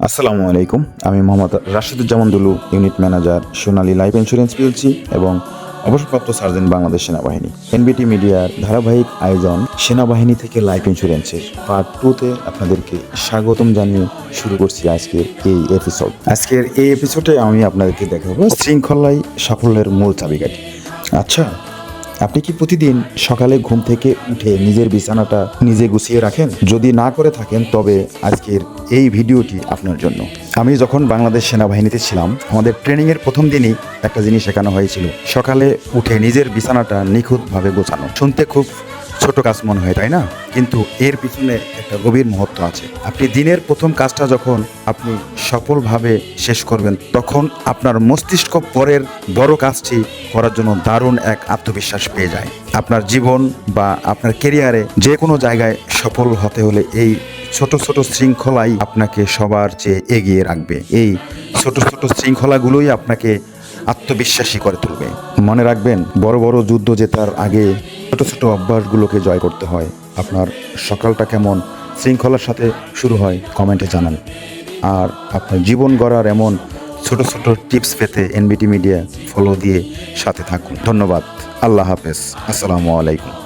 আসসালামু আলাইকুম। আমি মোহাম্মদ রাশিদুজ্জামান দুলু, ইউনিট ম্যানেজার, সোনালী লাইফ ইন্স্যুরেন্স পিএলসি এবং অবসরপ্রাপ্ত সার্জেন্ট বাংলাদেশ সেনাবাহিনী। এনবিটি মিডিয়ার ধারাবাহিক আয়োজন সেনাবাহিনী থেকে লাইফ ইন্স্যুরেন্সের পার্ট 2-তে আপনাদেরকে স্বাগতম জানিয়ে শুরু করছি আজকের এই এপিসোড। আজকের এই এপিসোডে আমি আপনাদেরকে দেখাবো শৃঙ্খলাই সাফল্যের মূল চাবিকাঠি। আচ্ছা, আপনি কি প্রতিদিন সকালে ঘুম থেকে উঠে নিজের বিছানাটা নিজে গুছিয়ে রাখেন? যদি না করে থাকেন তবে আজকের এই ভিডিওটি আপনার জন্য। আমি যখন বাংলাদেশ সেনাবাহিনীতে ছিলাম, আমাদের ট্রেনিংয়ের প্রথম দিনই একটা জিনিস শেখানো হয়েছিল, সকালে উঠে নিজের বিছানাটা নিখুঁতভাবে গোছানো। শুনতে খুব ছোট কাজ মনে হয়, তাই না? কিন্তু এর পিছনে একটা গভীর মহত্ব আছে। আপনি দিনের প্রথম কাজটা যখন আপনি সফলভাবে শেষ করবেন, তখন আপনার মস্তিষ্ক পরের বড় কাজটি করার জন্য দারুণ এক আত্মবিশ্বাস পেয়ে যায়। আপনার জীবন বা আপনার কেরিয়ারে যে কোনো জায়গায় সফল হতে হলে এই ছোট ছোট শৃঙ্খলাই আপনাকে সবার চেয়ে এগিয়ে রাখবে। এই ছোট ছোট শৃঙ্খলাগুলোই আপনাকে আত্মবিশ্বাসী করে তুলবে। মনে রাখবেন, বড় বড় যুদ্ধ জেতার আগে ছোট ছোট অভ্যাসগুলোকে জয় করতে হয়। আপনার সকালটা কেমন শৃঙ্খলার সাথে শুরু হয় কমেন্টে জানান। আর আপনার জীবন গড়ার এমন ছোট ছোট টিপস পেতে এনবিটি মিডিয়া ফলো দিয়ে সাথে থাকুন। ধন্যবাদ। আল্লাহ হাফেজ। আসসালামু আলাইকুম।